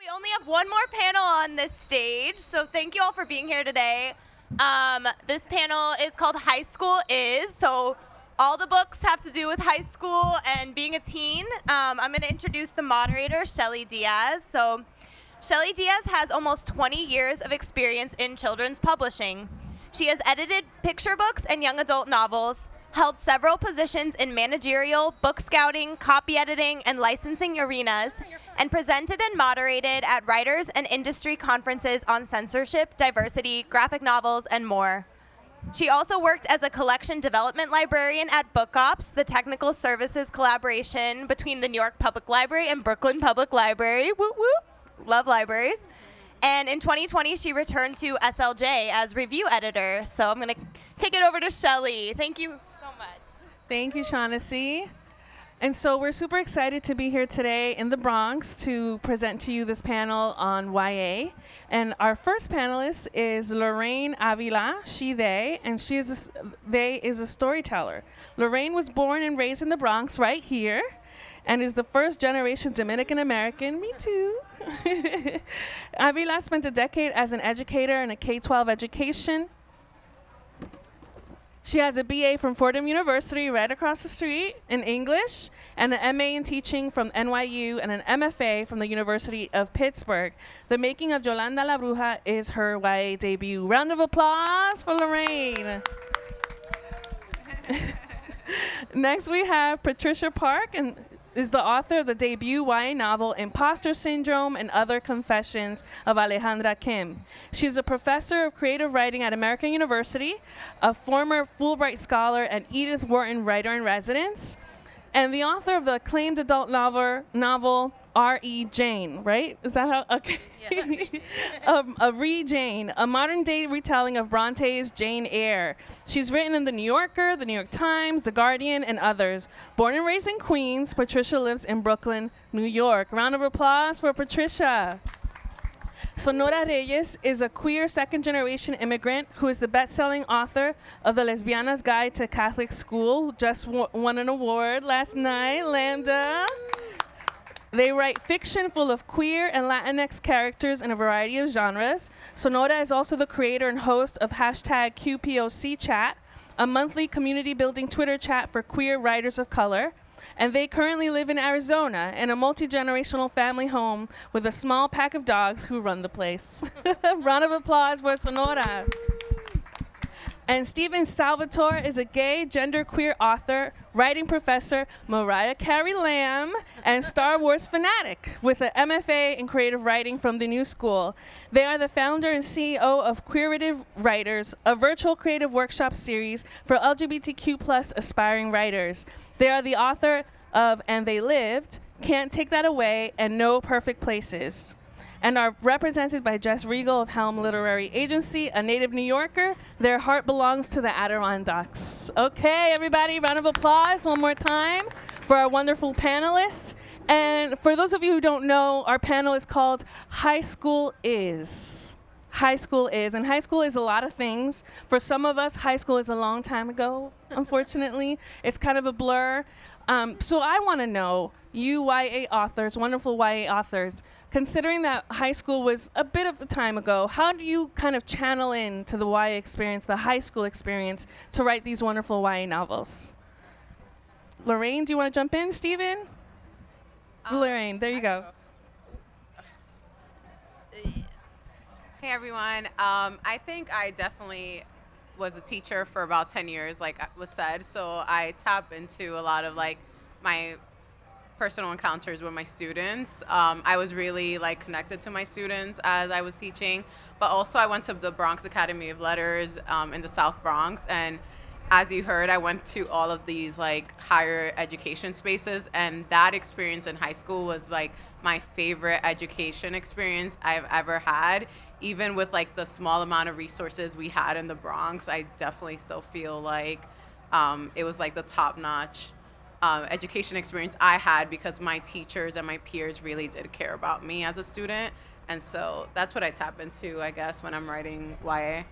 We only have one more panel on this stage, so thank you all for being here today. This panel is called High School Is, so all the books have to do with high school and being a teen. I'm going to introduce the moderator, Shelley Diaz. So Shelley Diaz has almost 20 years of experience in children's publishing. She has edited picture books and young adult novels, held several positions in managerial, book scouting, copy editing, and licensing arenas, and presented and moderated at writers and industry conferences on censorship, diversity, graphic novels, and more. She also worked as a collection development librarian at Book Ops, the technical services collaboration between the New York Public Library and Brooklyn Public Library. Whoop, whoop. Love libraries. And in 2020, she returned to SLJ as review editor. So I'm going to kick it over to Shelley. Thank you so much. Thank you, Shaughnessy. And so we're super excited to be here today in the Bronx to present to you this panel on YA. And our first panelist is Lorraine Avila, they, and they is a storyteller. Lorraine was born and raised in the Bronx right here and is the first generation Dominican American. Me too. Avila spent a decade as an educator in a K-12 education. She has a BA from Fordham University right across the street in English, and an MA in teaching from NYU, and an MFA from the University of Pittsburgh. The Making of Yolanda la Bruja is her YA debut. Round of applause for Lorraine. Next we have Patricia Park, and is the author of the debut YA novel Imposter Syndrome and Other Confessions of Alejandra Kim. She's a professor of creative writing at American University, a former Fulbright scholar and Edith Wharton writer-in-residence, and the author of the acclaimed adult novel R.E. Jane, right? Is that how? Okay. Yeah. Re Jane, a modern-day retelling of Bronte's Jane Eyre. She's written in The New Yorker, The New York Times, The Guardian, and others. Born and raised in Queens, Patricia lives in Brooklyn, New York. Round of applause for Patricia. Sonora Reyes is a queer second-generation immigrant who is the best-selling author of The Lesbiana's Guide to Catholic School, who just won an award last night, Lambda. They write fiction full of queer and Latinx characters in a variety of genres. Sonora is also the creator and host of hashtag QPOC Chat, a monthly community-building Twitter chat for queer writers of color. And they currently live in Arizona in a multi-generational family home with a small pack of dogs who run the place. Round of applause for Sonora. And Stephen Salvatore is a gay, genderqueer author, writing professor, Mariah Carey Lamb, and Star Wars fanatic with an MFA in creative writing from the New School. They are the founder and CEO of Queerative Writers, a virtual creative workshop series for LGBTQ+ aspiring writers. They are the author of And They Lived, Can't Take That Away, and No Perfect Places, and are represented by Jess Regal of Helm Literary Agency, a native New Yorker. Their heart belongs to the Adirondacks. Okay, everybody, round of applause one more time for our wonderful panelists. And for those of you who don't know, our panel is called High School Is. High school is, and high school is a lot of things. For some of us, high school is a long time ago, unfortunately. It's kind of a blur. So I want to know, you YA authors, wonderful YA authors, considering that high school was a bit of a time ago, how do you kind of channel into the YA experience, the high school experience, to write these wonderful YA novels? Lorraine, do you want to jump in? Stephen? Lorraine, there you go. Hey, everyone. I think I definitely was a teacher for about 10 years, like was said, so I tap into a lot of like my personal encounters with my students. I was really connected to my students as I was teaching, but also I went to the Bronx Academy of Letters in the South Bronx, and as you heard, I went to all of these higher education spaces, and that experience in high school was my favorite education experience I've ever had. Even with the small amount of resources we had in the Bronx, I definitely still feel it was the top-notch education experience I had because my teachers and my peers really did care about me as a student. And so that's what I tap into, I guess, when I'm writing YA.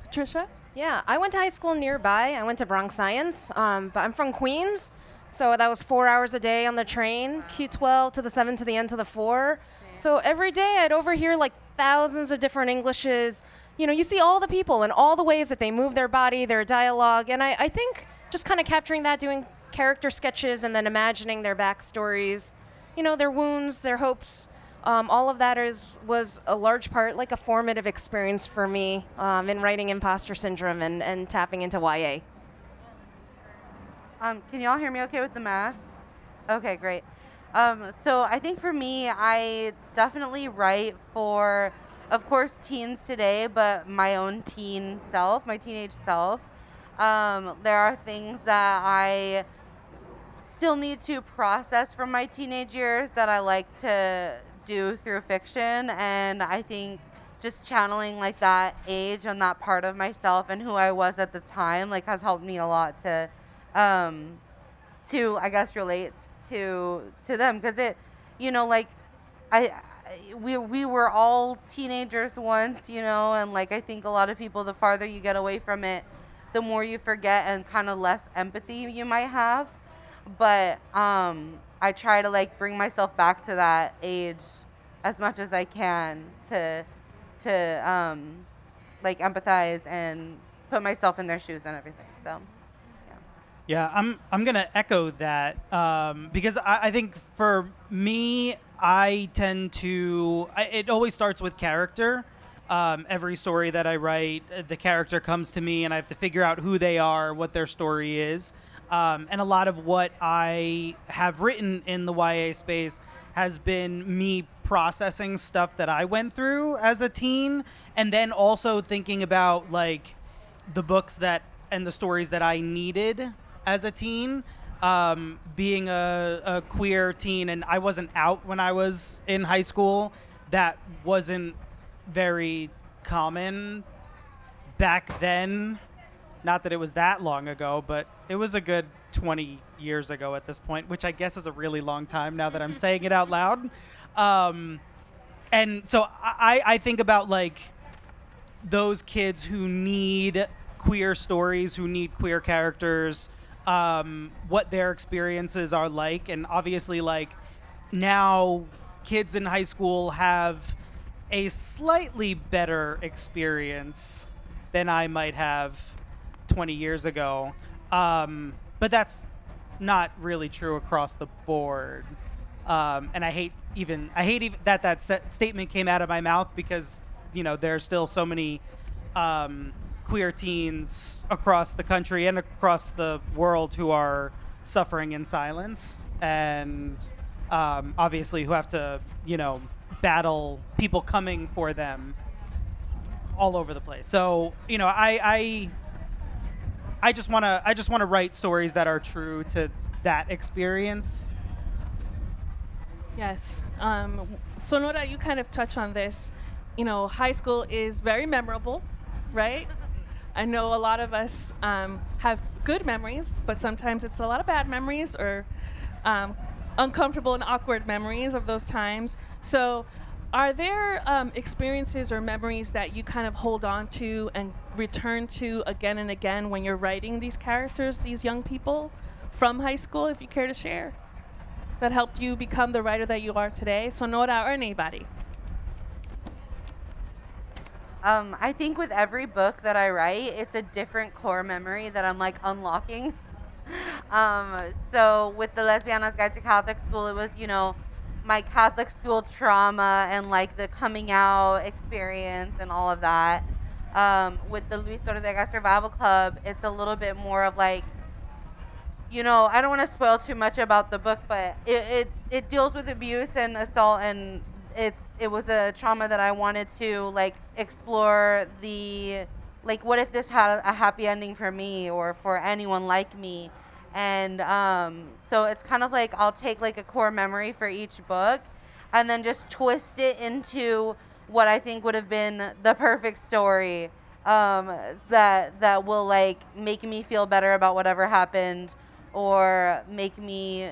Patricia? Yeah, I went to high school nearby. I went to Bronx Science, but I'm from Queens, so that was 4 hours a day on the train, Q12 to the 7 to the N to the 4. So every day I'd overhear like thousands of different Englishes. You know, you see all the people and all the ways that they move their body, their dialogue, and I think just kind of capturing that, doing character sketches and then imagining their backstories, you know, their wounds, their hopes, all of that was a large part, like a formative experience for me in writing Imposter Syndrome and tapping into YA. Can y'all hear me okay with the mask? Okay, great. So I think for me, I definitely write for, of course, teens today, but my own teen self, my teenage self. There are things that I still need to process from my teenage years that I like to do through fiction, and I think just channeling like that age and that part of myself and who I was at the time like has helped me a lot to I guess relate to them, because it, you know, like we were all teenagers once, you know, and like I think a lot of people, the farther you get away from it, the more you forget and kind of less empathy you might have. But I try to like bring myself back to that age as much as I can to like empathize and put myself in their shoes and everything. So yeah, I'm gonna echo that because I think for me, I tend to it always starts with character. Every story that I write, the character comes to me and I have to figure out who they are, what their story is. And a lot of what I have written in the YA space has been me processing stuff that I went through as a teen, and then also thinking about like the books that and the stories that I needed as a teen. Being a queer teen, and I wasn't out when I was in high school. That wasn't very common back then. Not that it was that long ago, but it was a good 20 years ago at this point, which I guess is a really long time now that I'm saying it out loud. And so I think about like those kids who need queer stories, who need queer characters, what their experiences are like. And obviously, like, now kids in high school have a slightly better experience than I might have 20 years ago. But that's not really true across the board. And I hate even that statement came out of my mouth, because, you know, there are still so many queer teens across the country and across the world who are suffering in silence, and obviously who have to, you know, battle people coming for them all over the place. So, you know, I just want to write stories that are true to that experience. Yes. Sonora, you kind of touch on this. You know, high school is very memorable, right? I know a lot of us have good memories, but sometimes it's a lot of bad memories or uncomfortable and awkward memories of those times. So are there experiences or memories that you kind of hold on to and return to again and again when you're writing these characters, these young people from high school, if you care to share, that helped you become the writer that you are today? Sonora or anybody? I think with every book that I write, it's a different core memory that I'm like unlocking. So with the Lesbiana's Guide to Catholic School, it was, you know, my Catholic school trauma and like the coming out experience and all of that. With the Luis Ortega Survival Club, it's a little bit more of like, you know, I don't want to spoil too much about the book, but it deals with abuse and assault, and it was a trauma that I wanted to like explore like what if this had a happy ending for me or for anyone like me. And so it's kind of like I'll take like a core memory for each book and then just twist it into what I think would have been the perfect story that will like make me feel better about whatever happened, or make me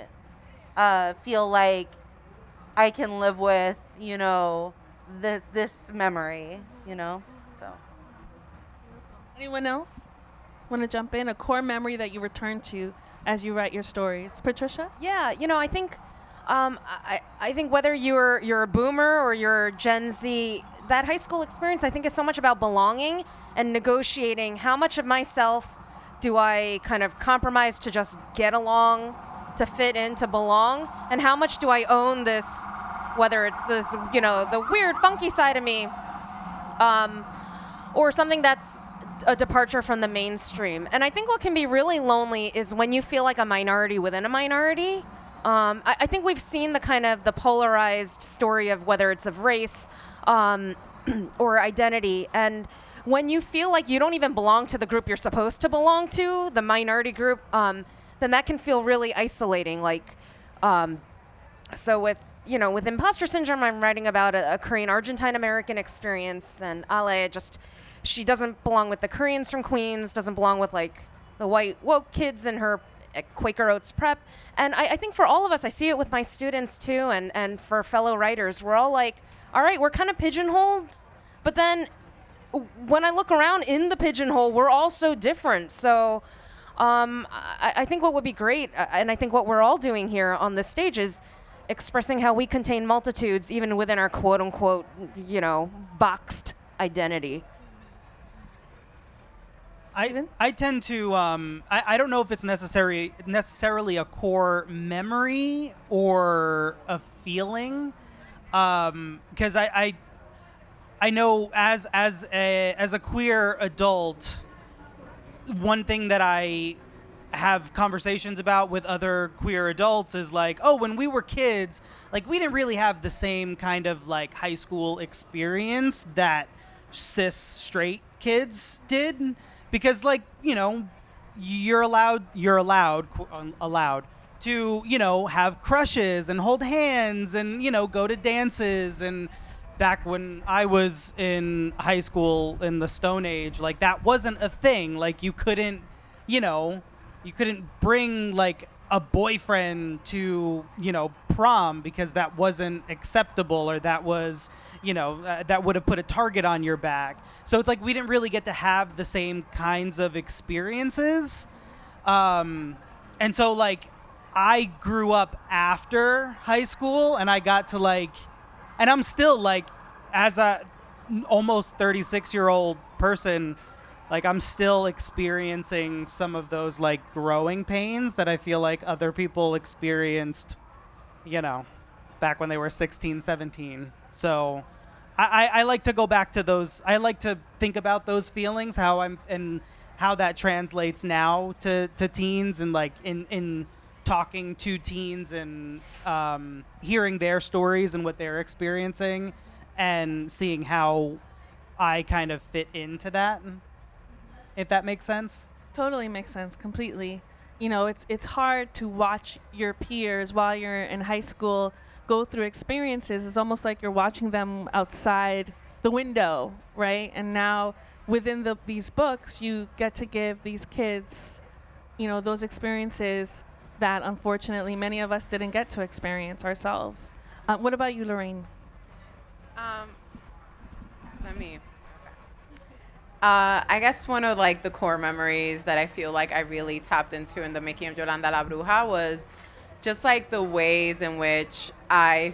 feel like I can live with, you know, this memory, you know. So Anyone else want to jump in? A core memory that you return to as you write your stories? Patricia? Yeah, you know, I think I think whether you're a boomer or you're Gen Z, that high school experience I think is so much about belonging and negotiating how much of myself do I kind of compromise to just get along, to fit in, to belong, and how much do I own this, whether it's this, the weird, funky side of me, or something that's a departure from the mainstream. And I think what can be really lonely is when you feel like a minority within a minority. I think we've seen the polarized story of whether it's of race or identity. And when you feel like you don't even belong to the group you're supposed to belong to, the minority group, then that can feel really isolating. So with imposter syndrome, I'm writing about a Korean Argentine American experience, and Ale she doesn't belong with the Koreans from Queens, doesn't belong with the white woke kids in her Quaker Oats prep. And I think for all of us, I see it with my students too, and for fellow writers, we're all like, all right, we're kind of pigeonholed, but then when I look around in the pigeonhole, we're all so different. So I think what would be great, and I think what we're all doing here on this stage is expressing how we contain multitudes even within our quote unquote, boxed identity. I tend to I don't know if it's necessarily a core memory or a feeling, because I know as a queer adult, one thing that I have conversations about with other queer adults is when we were kids, we didn't really have the same kind of high school experience that cis straight kids did. Because you're allowed to have crushes and hold hands and go to dances. And back when I was in high school in the Stone Age, that wasn't a thing. You couldn't bring a boyfriend to prom because that wasn't acceptable, or that was that would have put a target on your back. So it's we didn't really get to have the same kinds of experiences. And so I grew up after high school, and I got to and I'm still as a almost 36-year-old person, I'm still experiencing some of those growing pains that I feel other people experienced, back when they were 16, 17. So I like to go back to those. I like to think about those feelings, and how that translates now to teens, and in talking to teens and hearing their stories and what they're experiencing, and seeing how I kind of fit into that, if that makes sense. Totally makes sense, completely. It's hard to watch your peers while you're in high school go through experiences. It's almost like you're watching them outside the window, right? And now within these books, you get to give these kids, those experiences that unfortunately many of us didn't get to experience ourselves. What about you, Lorraine? I guess one of the core memories that I feel I really tapped into in the making of Yolanda la Bruja was just the ways in which I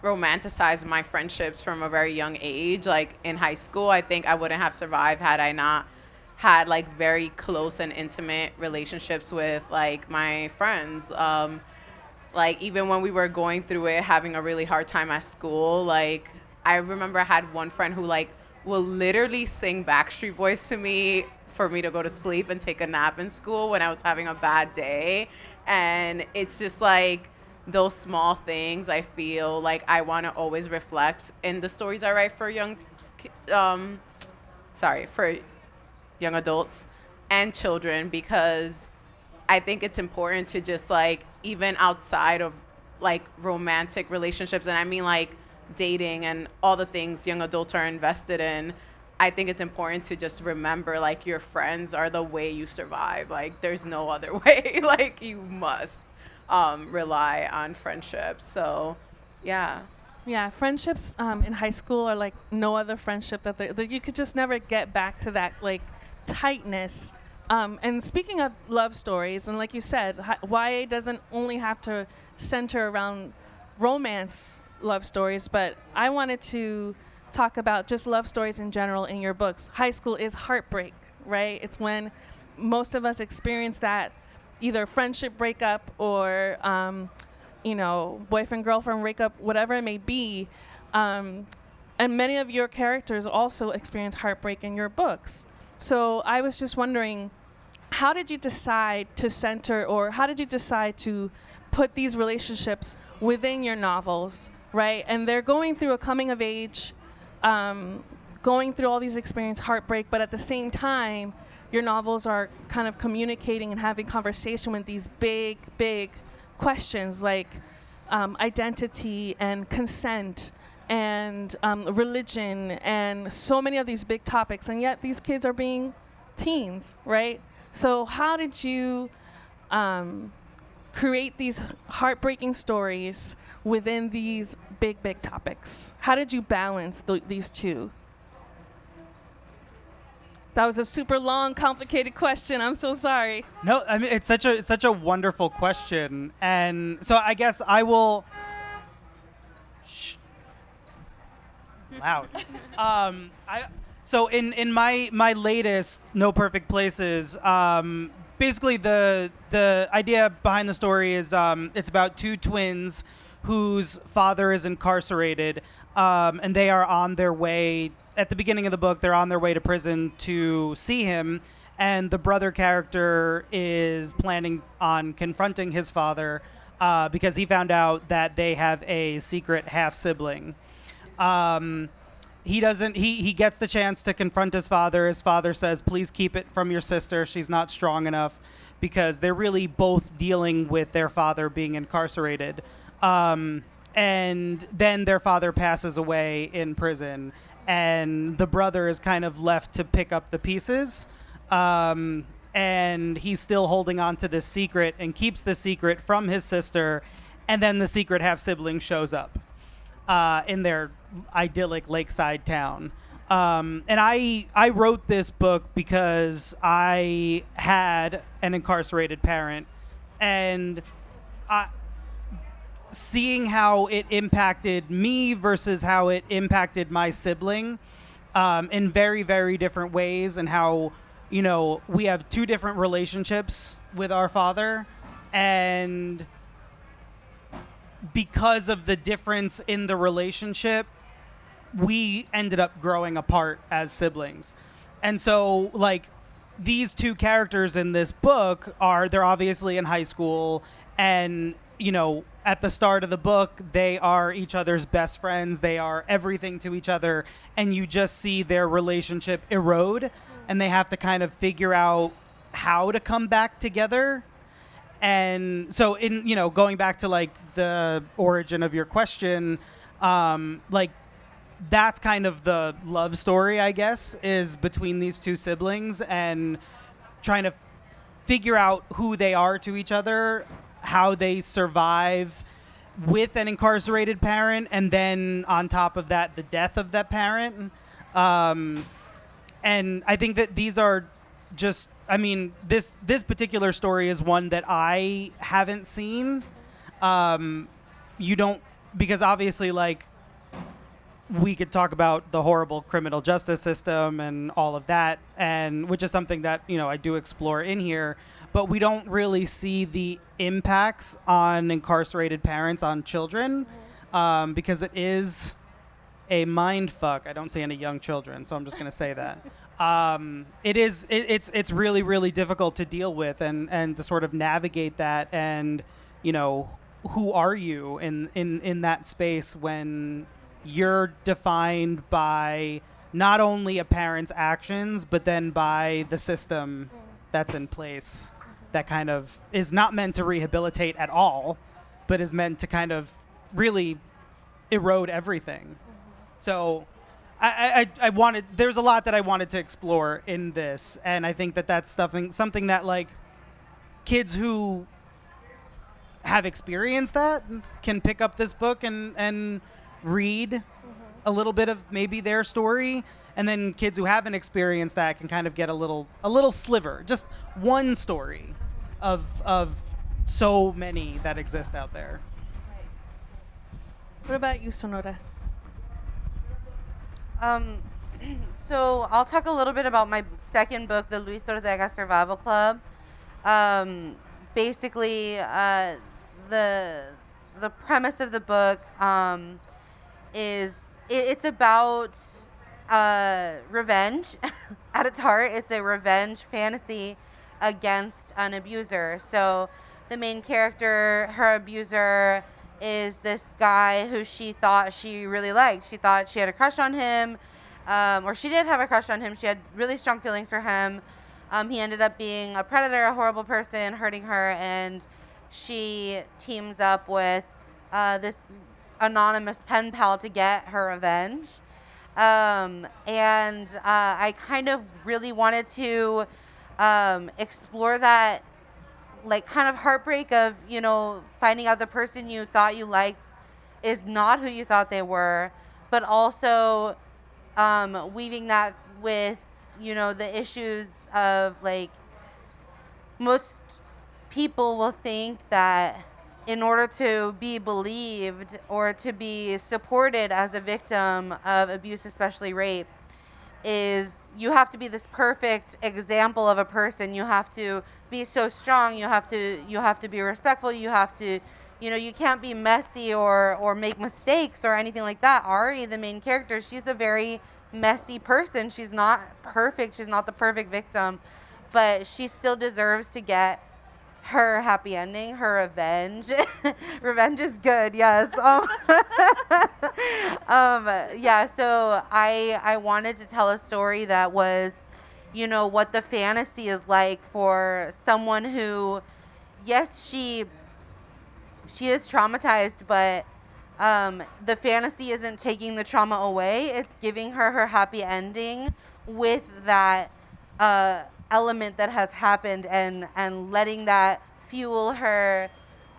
romanticized my friendships from a very young age. In high school, I think I wouldn't have survived had I not had very close and intimate relationships with my friends. Even when we were going through it, having a really hard time at school, I remember I had one friend who will literally sing Backstreet Boys to me for me to go to sleep and take a nap in school when I was having a bad day. And it's just those small things I feel I want to always reflect in the stories I write for young adults and children, because I think it's important to just even outside of romantic relationships, and I mean dating and all the things young adults are invested in, I think it's important to just remember your friends are the way you survive. There's no other way. You must rely on friendships. So yeah. Yeah, friendships in high school are like no other friendship that you could just never get back to that tightness. And speaking of love stories, and like you said, YA doesn't only have to center around romance love stories, but I wanted to talk about just love stories in general in your books. High school is heartbreak, right? It's when most of us experience that, either friendship breakup or, boyfriend, girlfriend breakup, whatever it may be. And many of your characters also experience heartbreak in your books. So I was just wondering, how did you decide to center, or how did you decide to put these relationships within your novels, right? And they're going through a coming of age, going through all these experiences, heartbreak, but at the same time, your novels are kind of communicating and having conversation with these big, big questions like identity and consent and religion and so many of these big topics. And yet these kids are being teens, right? So how did you create these heartbreaking stories within these big, big topics? How did you balance these two? That was a super long, complicated question. I'm so sorry. No, I mean, it's such a wonderful question. And so I guess I will... Loud. So in my latest No Perfect Places, basically the idea behind the story is it's about two twins whose father is incarcerated, and they are on their way. At the beginning of the book, they're on their way to prison to see him, and the brother character is planning on confronting his father because he found out that they have a secret half sibling. He gets the chance to confront his father. His father says, please keep it from your sister. She's not strong enough, because they're really both dealing with their father being incarcerated. And then their father passes away in prison, and the brother is kind of left to pick up the pieces. And he's still holding on to this secret and keeps the secret from his sister. And then the secret half sibling shows up in their idyllic lakeside town. And I wrote this book because I had an incarcerated parent, and seeing how it impacted me versus how it impacted my sibling in very, very different ways, and how, we have two different relationships with our father, and because of the difference in the relationship, we ended up growing apart as siblings. And so, these two characters in this book they're obviously in high school, and, at the start of the book, they are each other's best friends. They are everything to each other, and you just see their relationship erode, and they have to kind of figure out how to come back together. And so going back to the origin of your question, that's kind of the love story, I guess, is between these two siblings and trying to figure out who they are to each other, how they survive with an incarcerated parent, and then on top of that, the death of that parent. And I think that these are just, this particular story is one that I haven't seen. Because obviously, we could talk about the horrible criminal justice system and all of that, and which is something that, I do explore in here, but we don't really see the impacts on incarcerated parents on children, because it is a mind fuck. I don't see any young children, so I'm just going to say that. It's really, really difficult to deal with and to sort of navigate that, and, who are you in that space when you're defined by not only a parent's actions, but then by the system that's in place that kind of is not meant to rehabilitate at all, but is meant to kind of really erode everything. So I wanted, there's a lot that I wanted to explore in this, and I think that that's something that kids who have experienced that can pick up this book and read a little bit of maybe their story, and then kids who haven't experienced that can kind of get a little sliver, just one story of so many that exist out there. What about you, Sonora? So I'll talk a little bit about my second book, the Luis Ortega Survival Club. Basically, the premise of the book is it's about revenge at its heart. It's a revenge fantasy against an abuser. So the main character, her abuser, is this guy who she thought she really liked. She thought she had a crush on him, or she did have a crush on him. She had really strong feelings for him. He ended up being a predator, a horrible person, hurting her, and she teams up with this anonymous pen pal to get her revenge. I kind of really wanted to explore that, like, kind of heartbreak of, you know, finding out the person you thought you liked is not who you thought they were, but also weaving that with, you know, the issues of, like, most people will think that in order to be believed or to be supported as a victim of abuse, especially rape, is you have to be this perfect example of a person. You have to be so strong. You have to be respectful. You have to, you know, you can't be messy or make mistakes or anything like that. Ari, the main character, she's a very messy person. She's not perfect. She's not the perfect victim, but she still deserves to get her happy ending, her revenge. Revenge is good, yes. Yeah, so I wanted to tell a story that was, you know, what the fantasy is like for someone who, yes, she is traumatized, but the fantasy isn't taking the trauma away. It's giving her her happy ending with that element that has happened and letting that fuel her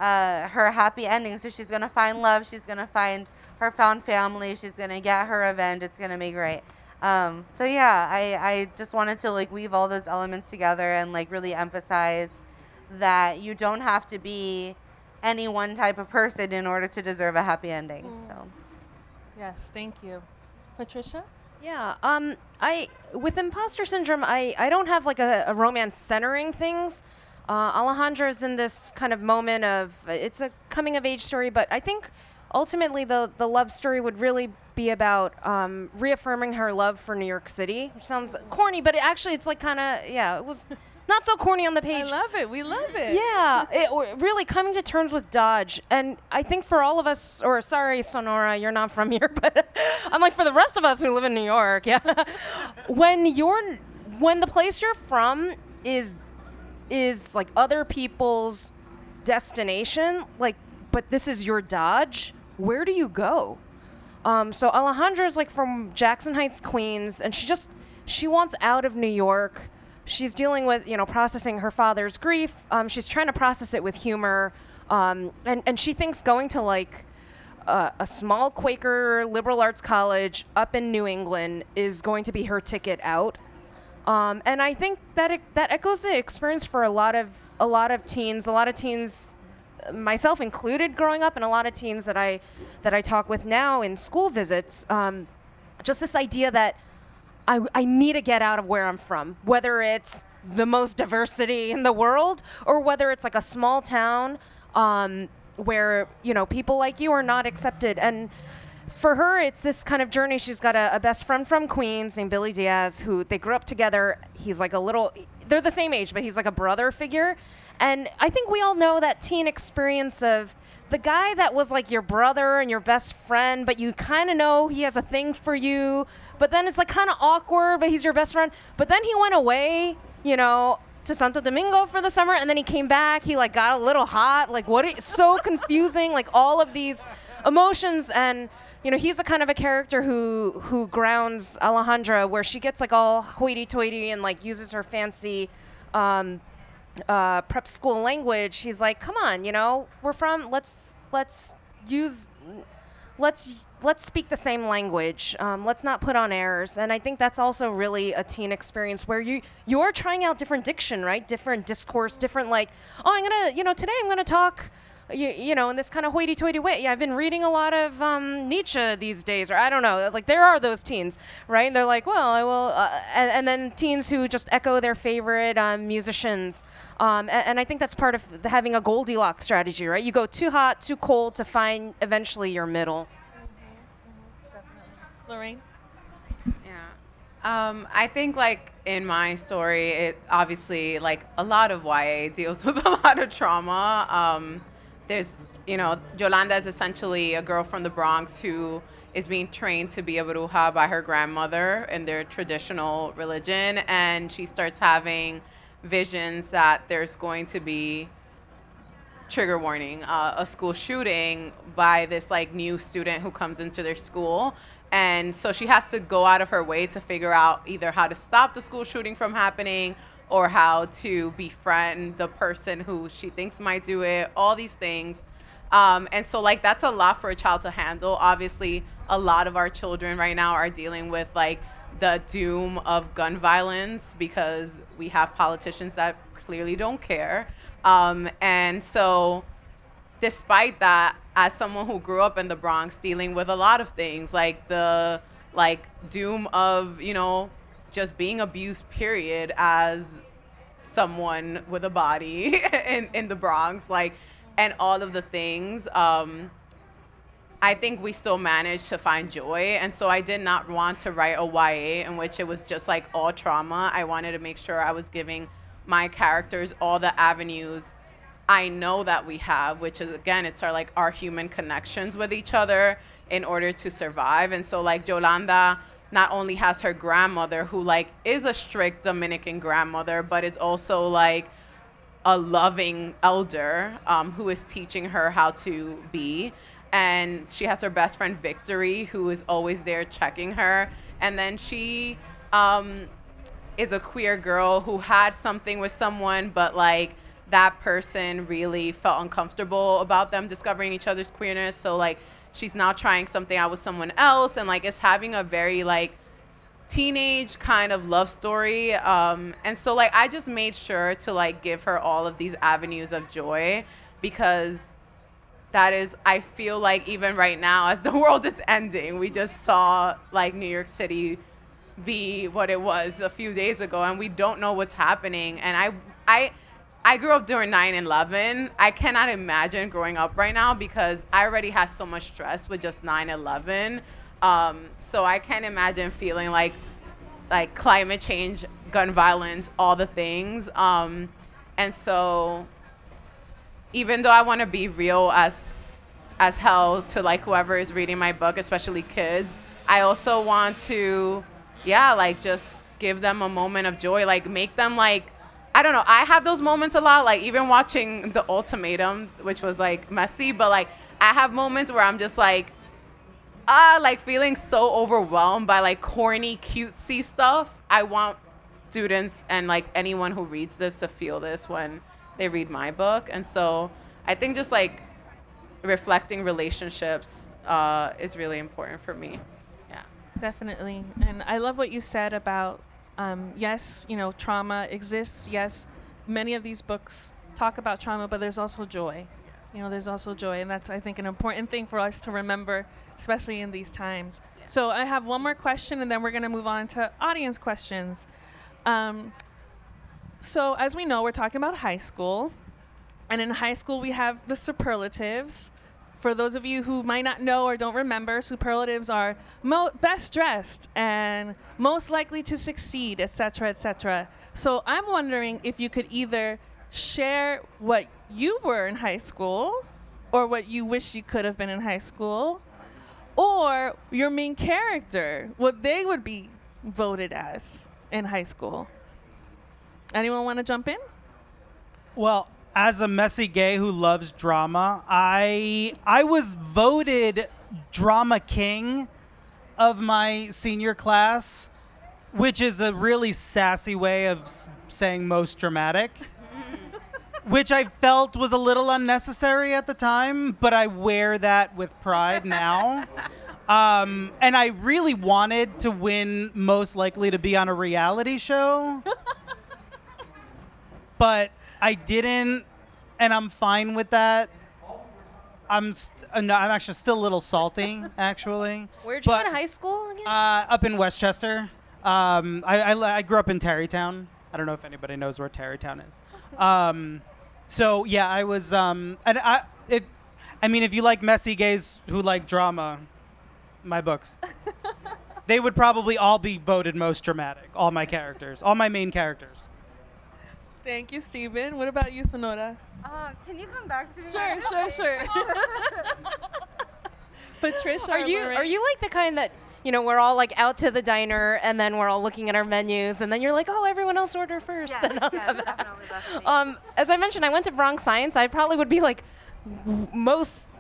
her happy ending. So she's gonna find love. She's gonna find her found family. She's gonna get her revenge. It's gonna be great. So yeah, I just wanted to, like, weave all those elements together and, like, really emphasize that you don't have to be any one type of person in order to deserve a happy ending. So Yes, thank you. Patricia? Yeah, with imposter syndrome, I don't have like a romance centering things. Alejandra's in this kind of moment of, it's a coming of age story, but I think ultimately the love story would really be about reaffirming her love for New York City, which sounds corny, but it's like kind of, yeah, it was not so corny on the page. I love it. We love it. Yeah, really coming to terms with Dodge. And I think for all of us, or sorry, Sonora, you're not from here, but I'm like, for the rest of us who live in New York, yeah. When the place you're from is like other people's destination, like, but this is your Dodge, where do you go? So Alejandra's like from Jackson Heights, Queens, and she wants out of New York. She's dealing with, processing her father's grief. She's trying to process it with humor. And she thinks going to like a small Quaker liberal arts college up in New England is going to be her ticket out. And I think that that echoes the experience for a lot of teens, myself included, growing up, and a lot of teens that I talk with now in school visits. Just this idea that I need to get out of where I'm from, whether it's the most diversity in the world or whether it's like a small town where, people like you are not accepted. And for her, it's this kind of journey. She's got a best friend from Queens named Billy Diaz, who they grew up together. He's like they're the same age, but he's like a brother figure. And I think we all know that teen experience of the guy that was like your brother and your best friend, but you kind of know he has a thing for you, but then it's like kind of awkward, but he's your best friend. But then he went away, to Santo Domingo for the summer, and then he came back. He like got a little hot. Like so confusing, like all of these emotions. And, he's the kind of a character who grounds Alejandra, where she gets like all hoity-toity and like uses her fancy prep school language. She's like, come on, we're from, let's speak the same language. Let's not put on airs. And I think that's also really a teen experience where you're trying out different diction, right? Different discourse, different like, oh, today I'm gonna talk you know, in this kind of hoity-toity way. Yeah, I've been reading a lot of Nietzsche these days, or I don't know. Like, there are those teens, right? They're like, well, I will, and then teens who just echo their favorite musicians. And I think that's part of having a Goldilocks strategy, right? You go too hot, too cold to find eventually your middle. Lorraine? Yeah. I think, like, in my story, it obviously, like, a lot of YA deals with a lot of trauma. There's, you know, Yolanda is essentially a girl from the Bronx who is being trained to be a bruja by her grandmother in their traditional religion, and she starts having visions that there's going to be, trigger warning, a school shooting by this, like, new student who comes into their school. And so she has to go out of her way to figure out either how to stop the school shooting from happening or how to befriend the person who she thinks might do it, all these things. And so, like, that's a lot for a child to handle. Obviously, a lot of our children right now are dealing with, like, the doom of gun violence because we have politicians that clearly don't care. And so, despite that, as someone who grew up in the Bronx dealing with a lot of things, like the, like, doom of, you know, just being abused, period, as someone with a body in the Bronx, like, and all of the things, I think we still managed to find joy. And so I did not want to write a YA in which it was just, like, all trauma. I wanted to make sure I was giving my characters all the avenues I know that we have, which is, again, it's our human connections with each other in order to survive. And so, like, Yolanda not only has her grandmother who, like, is a strict Dominican grandmother, but is also, like, a loving elder who is teaching her how to be. And she has her best friend Victory, who is always there checking her. And then she is a queer girl who had something with someone, but, like, that person really felt uncomfortable about them discovering each other's queerness. So, like, she's now trying something out with someone else, and, like, is having a very, like, teenage kind of love story. And so, like, I just made sure to, like, give her all of these avenues of joy, because that is, I feel like even right now, as the world is ending, we just saw, like, New York City be what it was a few days ago, and we don't know what's happening. And I grew up during 9/11. I cannot imagine growing up right now because I already had so much stress with just 9/11. So I can't imagine feeling like climate change, gun violence, all the things. And so even though I want to be real as hell to, like, whoever is reading my book, especially kids, I also want to, yeah, like, just give them a moment of joy, like, make them, like, I don't know. I have those moments a lot, like, even watching The Ultimatum, which was, like, messy, but, like, I have moments where I'm just, like feeling so overwhelmed by, like, corny, cutesy stuff. I want students and, like, anyone who reads this to feel this when they read my book. And so I think just, like, reflecting relationships is really important for me. Yeah. Definitely. And I love what you said about, yes, you know, trauma exists. Yes, many of these books talk about trauma, but there's also joy. You know, there's also joy. And that's, I think, an important thing for us to remember, especially in these times. Yeah. So I have one more question, and then we're going to move on to audience questions. So as we know, we're talking about high school. And in high school, we have the superlatives. For those of you who might not know or don't remember, superlatives are best dressed and most likely to succeed, etc., etc. So I'm wondering if you could either share what you were in high school or what you wish you could have been in high school, or your main character, what they would be voted as in high school. Anyone want to jump in? Well, as a messy gay who loves drama, I was voted drama king of my senior class, which is a really sassy way of saying most dramatic, which I felt was a little unnecessary at the time, but I wear that with pride now. And I really wanted to win most likely to be on a reality show, but I didn't, and I'm fine with that. no, I'm actually still a little salty, actually. Where'd you But, go to high school again? Up in Westchester. I grew up in Tarrytown. I don't know if anybody knows where Tarrytown is. So yeah, I was. If you like messy gays who like drama, my books. They would probably all be voted most dramatic. All my characters, all my main characters. Thank you, Stephen. What about you, Sonora? Can you come back to me? Sure. Patricia, Are you like the kind that, we're all like out to the diner and then we're all looking at our menus and then you're like, oh, everyone else order first. Yeah, definitely. That's me. As I mentioned, I went to Bronx Science. I probably would be like worst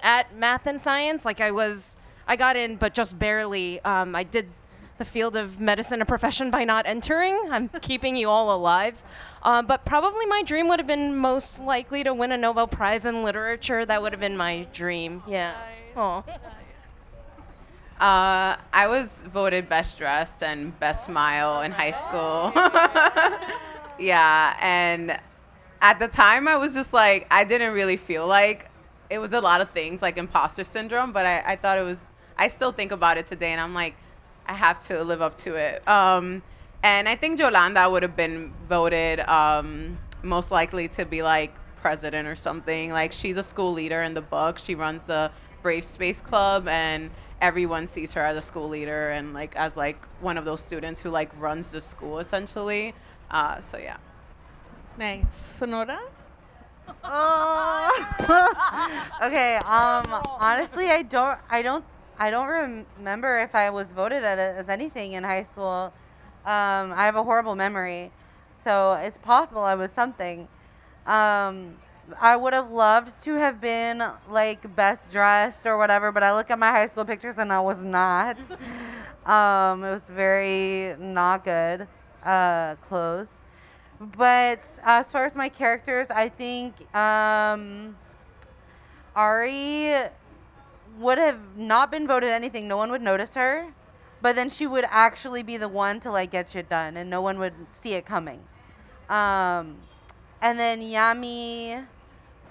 at math and science. Like I got in, but just barely. I did the field of medicine a profession by not entering. I'm keeping you all alive. But probably my dream would have been most likely to win a Nobel Prize in literature. That would have been my dream. Yeah. Aw. I was voted best dressed and best smile in high school. Yeah, and at the time I was just like, I didn't really feel like it was a lot of things like imposter syndrome, but I thought it was, I still think about it today and I'm like, I have to live up to it. And I think Yolanda would have been voted most likely to be like president or something. Like she's a school leader in the book. She runs the Brave Space Club and everyone sees her as a school leader and like as like one of those students who like runs the school essentially. So yeah. Nice. Sonora? Okay. Honestly, I don't remember if I was voted as anything in high school. I have a horrible memory, so it's possible I was something. I would have loved to have been like best dressed or whatever, but I look at my high school pictures and I was not. It was very not good clothes. But as far as my characters, I think Ari would have not been voted anything. No one would notice her, but then she would actually be the one to like get shit done, and no one would see it coming. And then Yami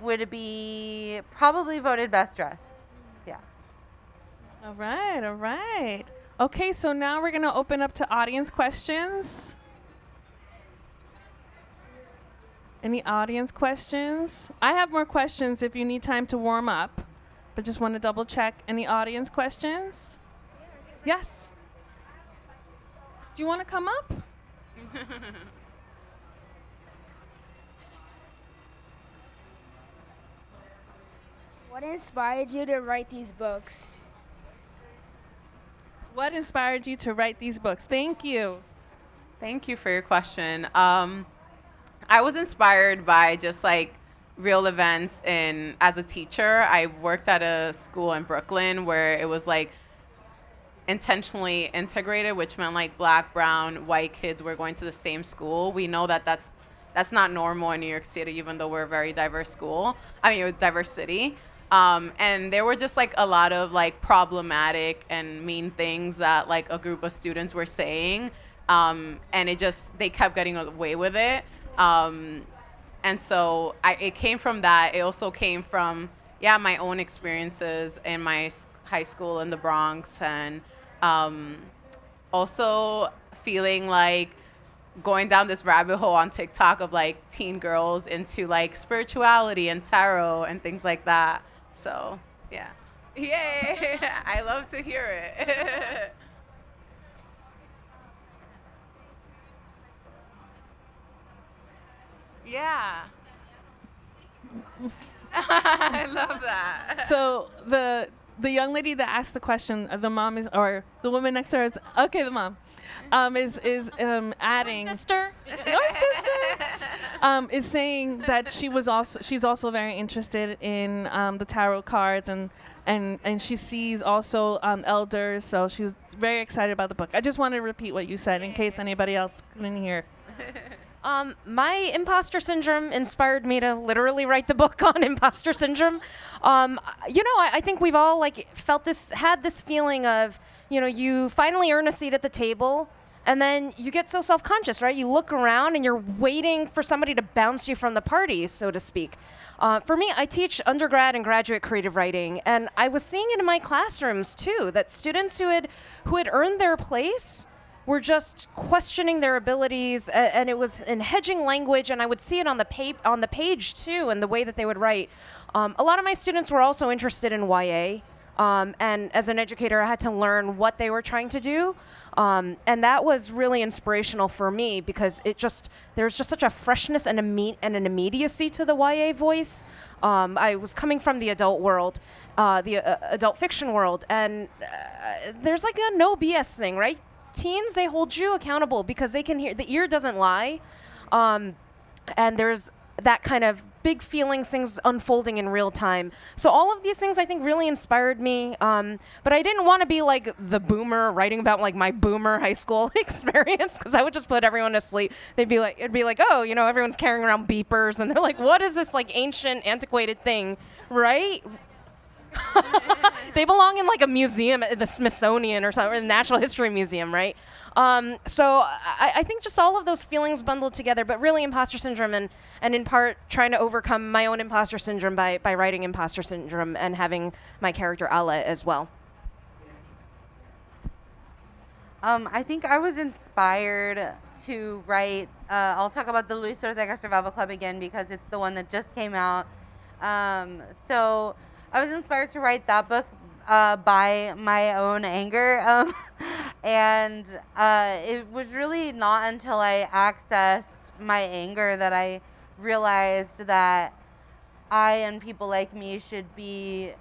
would be probably voted best dressed. Yeah. All right. Okay, so now we're going to open up to audience questions. Any audience questions? I have more questions if you need time to warm up, but just want to double check. Any audience questions? Yes. Do you want to come up? What inspired you to write these books? What inspired you to write these books? Thank you. Thank you for your question. I was inspired by just like real events as a teacher. I worked at a school in Brooklyn where it was like intentionally integrated, which meant like black, brown, white kids were going to the same school. We know that that's not normal in New York City, even though we're a very diverse diverse city. And there were just like a lot of like problematic and mean things that like a group of students were saying. And they kept getting away with it. And so it came from that. It also came from, my own experiences in my high school in the Bronx, and also feeling like going down this rabbit hole on TikTok of like teen girls into like spirituality and tarot and things like that. So, yeah. Yay! I love to hear it. Yeah. I love that. So the young lady that asked the question, the mom is, or the woman next to her is, okay, the mom, is adding. Sister? Your sister is saying that she's also very interested in the tarot cards and she sees also elders, so she's very excited about the book. I just wanted to repeat what you said in case anybody else couldn't hear. My imposter syndrome inspired me to literally write the book on imposter syndrome. I think we've all had this feeling of, you finally earn a seat at the table, And then you get so self-conscious, right? You look around and you're waiting for somebody to bounce you from the party, so to speak. For me, I teach undergrad and graduate creative writing, and I was seeing it in my classrooms too, that students who had earned their place were just questioning their abilities, and it was in hedging language, and I would see it on the page too, and the way that they would write. A lot of my students were also interested in YA, and as an educator, I had to learn what they were trying to do, and that was really inspirational for me because there's just such a freshness and an immediacy to the YA voice. I was coming from the adult world, the adult fiction world, and there's like a no BS thing, right? Teens, they hold you accountable because they can hear, the ear doesn't lie, and there's that kind of big feelings, things unfolding in real time. So all of these things I think really inspired me, but I didn't want to be like the boomer writing about like my boomer high school experience because I would just put everyone to sleep. It'd be like, oh, you know, everyone's carrying around beepers and they're like, what is this like ancient, antiquated thing, right? They belong in like a museum at the Smithsonian or something, or the Natural History Museum, right? So I think just all of those feelings bundled together, but really imposter syndrome and in part trying to overcome my own imposter syndrome by writing imposter syndrome and having my character Ala as well. I think I was inspired to write, I'll talk about the Luis Ortega Survival Club again because it's the one that just came out. So I was inspired to write that book by my own anger. And it was really not until I accessed my anger that I realized that I and people like me should be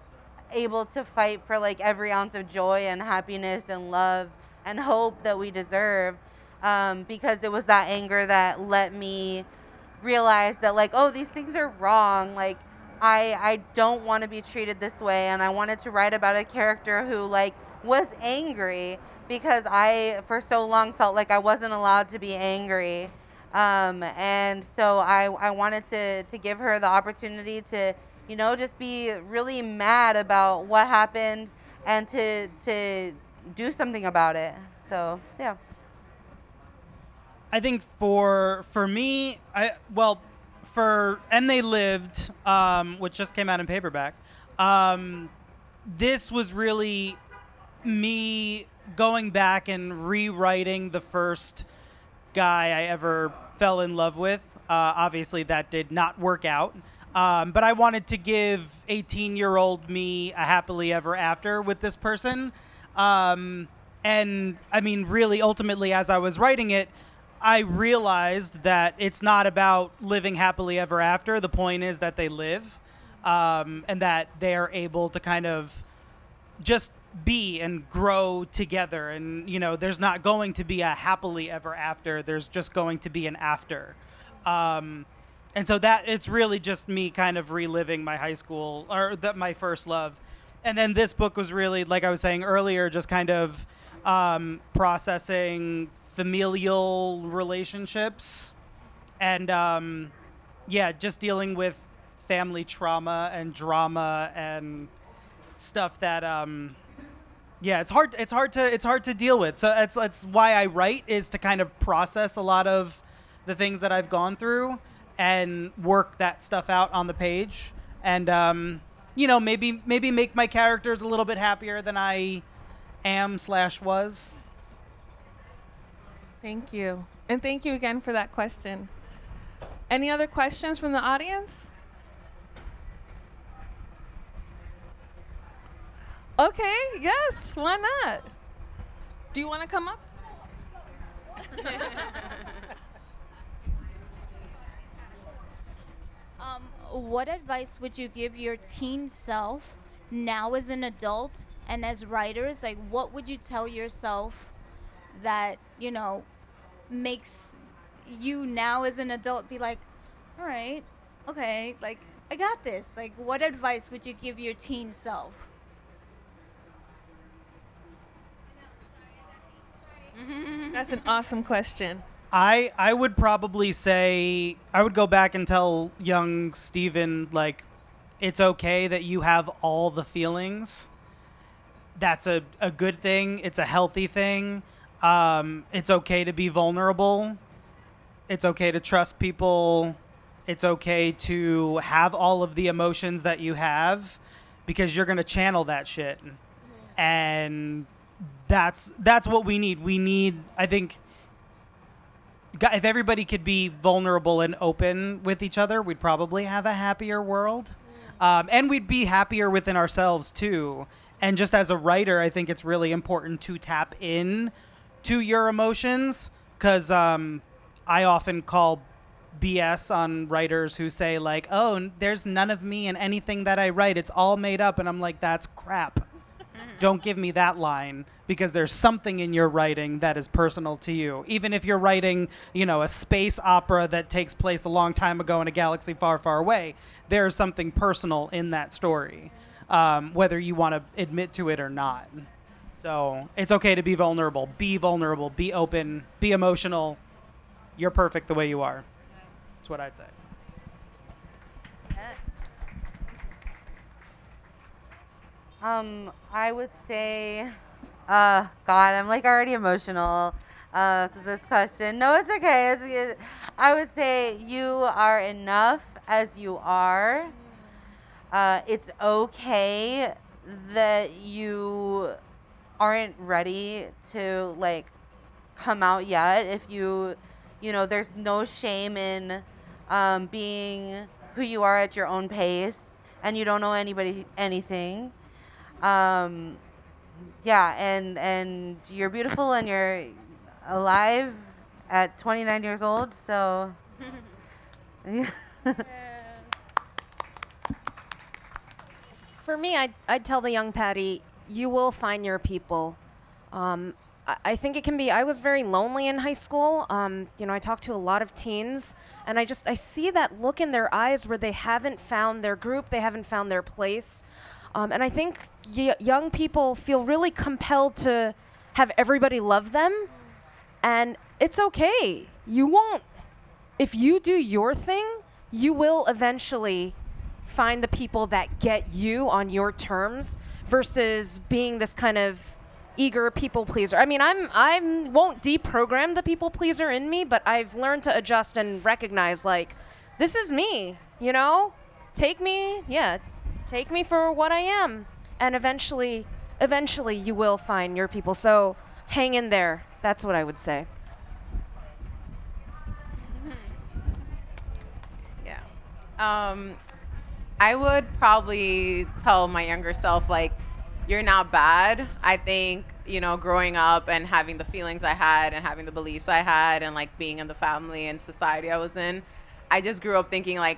able to fight for like every ounce of joy and happiness and love and hope that we deserve. Because it was that anger that let me realize that like, oh, these things are wrong. Like, I don't want to be treated this way, and I wanted to write about a character who like was angry because I for so long felt like I wasn't allowed to be angry, and so I wanted to give her the opportunity to, you know, just be really mad about what happened and to do something about it. So yeah. I think for me, And They Lived, which just came out in paperback, this was really me going back and rewriting the first guy I ever fell in love with. Obviously, that did not work out. But I wanted to give 18-year-old me a happily ever after with this person. And I mean, really, ultimately, as I was writing it, I realized that it's not about living happily ever after. The point is that they live, and that they are able to kind of just be and grow together. And, you know, there's not going to be a happily ever after. There's just going to be an after. And so that it's really just me kind of reliving my high school or my first love. And then this book was really, like I was saying earlier, just kind of processing familial relationships and just dealing with family trauma and drama and stuff that it's hard to deal with. So that's why I write, is to kind of process a lot of the things that I've gone through and work that stuff out on the page, and maybe make my characters a little bit happier than I am/was. Thank you. And thank you again for that question. Any other questions from the audience? Okay, yes, why not? Do you want to come up? What advice would you give your teen self now as an adult and as writers? Like, what would you tell yourself that, you know, makes you now as an adult be like, all right, okay, like, I got this. Like, what advice would you give your teen self? That's an awesome question. I would probably say, I would go back and tell young Steven, like, it's okay that you have all the feelings. That's a good thing. It's a healthy thing. It's okay to be vulnerable. It's okay to trust people. It's okay to have all of the emotions that you have because you're going to channel that shit. And that's what we need. We need, I think, if everybody could be vulnerable and open with each other, we'd probably have a happier world. And we'd be happier within ourselves, too. And just as a writer, I think it's really important to tap in to your emotions because I often call BS on writers who say, like, oh, there's none of me in anything that I write. It's all made up. And I'm like, that's crap. Don't give me that line because there's something in your writing that is personal to you. Even if you're writing, a space opera that takes place a long time ago in a galaxy far, far away, there's something personal in that story, whether you want to admit to it or not. So it's okay to be vulnerable, be open, be emotional. You're perfect the way you are. That's what I'd say. Yes. I would say, God, I'm like already emotional because this question. No, it's okay. I would say you are enough as you are. It's okay that you aren't ready to like come out yet. If there's no shame in being who you are at your own pace, and you don't know anything. And you're beautiful and you're alive at 29 years old, so yeah. For me, I'd tell the young Patty, you will find your people. I think it can be, I was very lonely in high school. I talked to a lot of teens, and I see that look in their eyes where they haven't found their group, they haven't found their place. And I think young people feel really compelled to have everybody love them. And it's okay. You won't. If you do your thing, you will eventually find the people that get you on your terms versus being this kind of eager people pleaser. I mean, I won't deprogram the people pleaser in me, but I've learned to adjust and recognize, like, this is me, Take me for what I am. And eventually you will find your people. So hang in there. That's what I would say. Yeah. I would probably tell my younger self, like, you're not bad. I think, growing up and having the feelings I had and having the beliefs I had and, like, being in the family and society I was in, I just grew up thinking, like,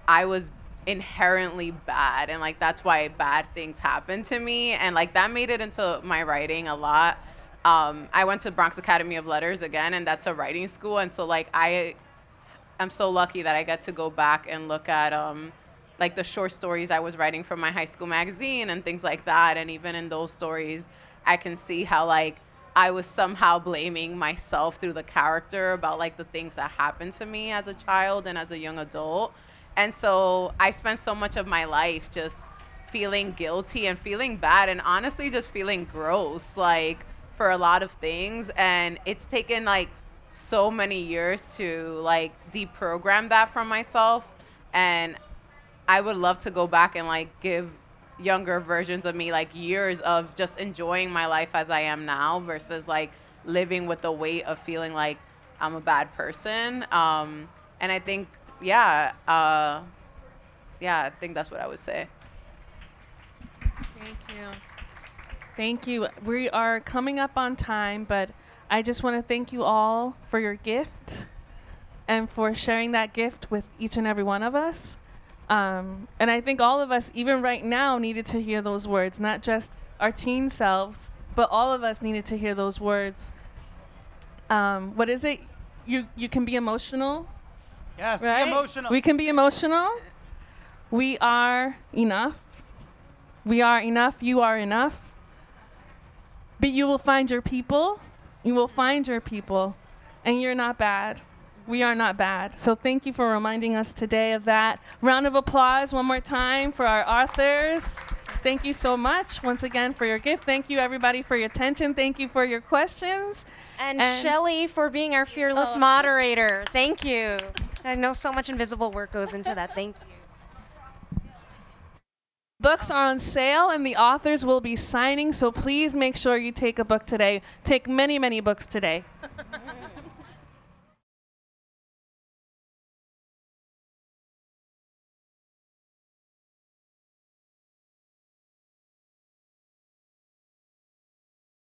I was inherently bad, and like that's why bad things happen to me, and like that made it into my writing a lot. I went to Bronx Academy of Letters again, and that's a writing school, and so like I'm so lucky that I get to go back and look at like the short stories I was writing for my high school magazine and things like that, and even in those stories I can see how like I was somehow blaming myself through the character about like the things that happened to me as a child and as a young adult. And so I spent so much of my life just feeling guilty and feeling bad and honestly just feeling gross, like, for a lot of things. And it's taken, like, so many years to, like, deprogram that from myself. And I would love to go back and, like, give younger versions of me, like, years of just enjoying my life as I am now versus, like, living with the weight of feeling like I'm a bad person. And I think, I think that's what I would say. Thank you. We are coming up on time, but I just want to thank you all for your gift and for sharing that gift with each and every one of us. And I think all of us, even right now, needed to hear those words, not just our teen selves, but all of us needed to hear those words. What is it? You can be emotional. Yes, right? be emotional. We can be emotional. We are enough. We are enough. You are enough. But you will find your people. You will find your people. And you're not bad. We are not bad. So thank you for reminding us today of that. Round of applause one more time for our authors. Thank you so much once again for your gift. Thank you, everybody, for your attention. Thank you for your questions. And Shelley for being our fearless moderator. Thank you. I know so much invisible work goes into that. Thank you. Books are on sale and the authors will be signing, so please make sure you take a book today. Take many, many books today.